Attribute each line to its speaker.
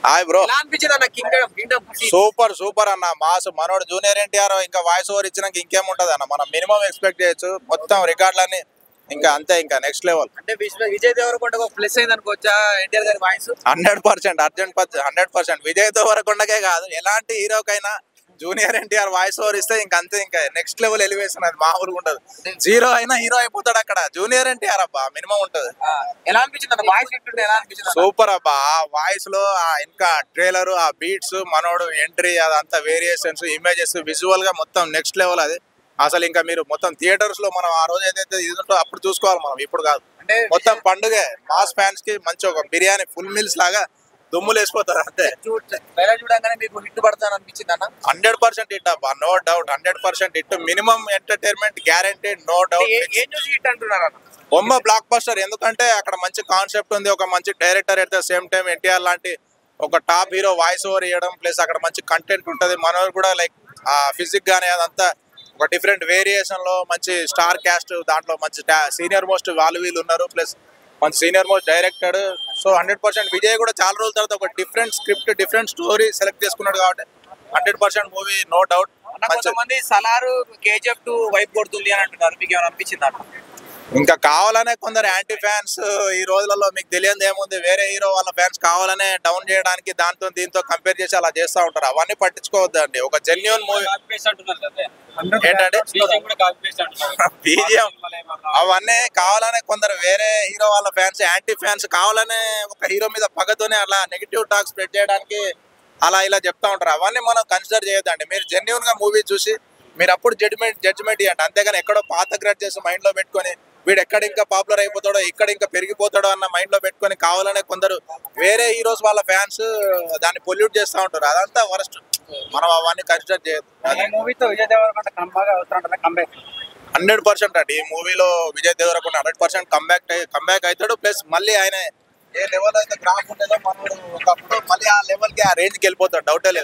Speaker 1: Hi bro.
Speaker 2: Super super అన్న, mass మనోడు junior NTR ఇంకా వాయిస్ ఓవర్ ఇచ్చినాక ఇంకేముంటది అన్న, మనం మినిమం ఎక్స్పెక్ట్ చేయొచ్చు. మొత్తం రికార్డులన్నీ ఇంకా అంతే, ఇంకా నెక్స్ట్ లెవెల్.
Speaker 1: అంటే విజయ్ దేవరకొండ ప్లస్ అయింది అనుకోవచ్చా ఎన్టీఆర్ గారి వాయిస్?
Speaker 2: 100% 100%. విజయ్ దేవరకొండకే కాదు, ఎలాంటి హీరోకైనా జూనియర్ ఎన్టీఆర్ వాయిస్ ఓవర్ ఇస్తే ఇంకా అంతే, ఇంకా నెక్స్ట్ లెవెల్ ఎలివేషన్. అది మామూలుగా ఉంటది. జీరో అయినా హీరో అయిపోతాడు అక్కడ. జూనియర్ ఎన్టీఆర్ అబ్బా మినిమం ఉంటది.
Speaker 1: ఎలా అనిపించింది వాయిస్ వింటుంటే? ఎలా అనిపించింది?
Speaker 2: సూపర్ అబ్బా. ఆ వాయిస్ లో ఇంకా ట్రైలర్, ఆ బీట్స్, మనోడు ఎంట్రీ, అదంతా వేరియేషన్స్, ఇమేజెస్, విజువల్ గా మొత్తం నెక్స్ట్ లెవెల్. అది అసలు ఇంకా మీరు మొత్తం థియేటర్స్ లో మనం ఆ రోజు ఏదైతే ఇది ఉంటుందో అప్పుడు చూసుకోవాలి మనం, ఇప్పుడు కాదు.
Speaker 1: అంటే
Speaker 2: మొత్తం పండుగే మాస్ ఫ్యాన్స్ కి మంచి ఒక బిర్యానీ ఫుల్ మీల్స్ లాగా దుమ్ములు వేసిపోతారు అంతే.
Speaker 1: చూడగానే మీకు హిట్ పడతాను అనిపించింది అన్న?
Speaker 2: 100% హిట్ అబ్బా, no doubt. 100% hit. Minimum entertainment guaranteed, no doubt.
Speaker 1: ఏం చూసి హిట్ అంటున్నారు అన్న?
Speaker 2: బొమ్మ బ్లాక్ బస్టర్. ఎందుకంటే అక్కడ మంచి కాన్సెప్ట్ ఉంది, ఒక మంచి director, at the same time NTR లాంటి ఒక టాప్ హీరో వాయిస్ ఓవర్ ఇవ్వడం, ప్లస్ అక్కడ మంచి కంటెంట్ ఉంటుంది. మనోడు కూడా లైక్ ఆ ఫిజిక్ గానీ అదంతా ఒక డిఫరెంట్ వేరియేషన్ లో మంచి స్టార్ క్యాస్ట్, దాంట్లో మంచి సీనియర్ మోస్ట్ వాళ్ళు వీళ్ళు ఉన్నారు, ప్లస్ మంచి senior most director. So 100% Vijay కూడా చాలా రోజుల తర్వాత ఒక different script, different story select చేసుకున్నాడు కాబట్టి 100% మూవీ, నో డౌట్.
Speaker 1: కొంతమంది సలారు KGF 2 వైపు కొడుతుంది అని అంటున్నారు, మీకు ఏమైనా అనిపించింది అన్న?
Speaker 2: ఇంకా కావాలనే కొందరు యాంటీ ఫ్యాన్స్ ఈ రోజులలో, మీకు తెలియదు ఏముంది, వేరే హీరో వాళ్ళ ఫ్యాన్స్ కావాలనే డౌన్ చేయడానికి దాంతో దీంతో కంపేర్ చేసి అలా చేస్తూ ఉంటారు. అవన్నీ పట్టించుకోవద్దు అండి. ఒక జెన్యున్ మూవీ ఏంటంటే బీజిఎం అవన్నీ కావాలనే కొందరు వేరే హీరో వాళ్ళ ఫ్యాన్స్, యాంటీ ఫ్యాన్స్ కావాలనే ఒక హీరో మీద పగతోనే అలా నెగిటివ్ టాక్ స్ప్రెడ్ చేయడానికి అలా ఇలా చెప్తా ఉంటారు. అవన్నీ మనం కన్సిడర్ చేయొద్దండి. మీరు జెన్యున్ గా మూవీ చూసి మీరు అప్పుడు జడ్జ్మెంట్ ఇవ్వండి. అంతేగాని ఎక్కడో పాత గ్రాడ్ చేసి మైండ్ లో పెట్టుకొని వీడు ఎక్కడ ఇంకా పాపులర్ అయిపోతాడో, ఇక్కడ ఇంకా పెరిగిపోతాడో అన్న మైండ్ లో పెట్టుకొని కావాలనే కొందరు వేరే హీరోస్ వాళ్ళ ఫ్యాన్స్ దాన్ని పొల్యూట్ చేస్తూ ఉంటారు. అదంతా వరస్ట్. మనం అవన్నీ కన్సిడర్ చేయొద్దు. 100% అండి. ఈ మూవీలో విజయ్ దేవరకొండ 100% కంబ్యాక్ అవుతాడు. ప్లస్ మళ్ళీ ఆయన ఏ లెవెల్ అయితే గ్రాఫ్ ఉండేదో మనోడు ఒకప్పుడు మళ్ళీ ఆ లెవెల్ కి, ఆ రేంజ్ కి వెళ్ళిపోతాడు. డౌటే లేదు.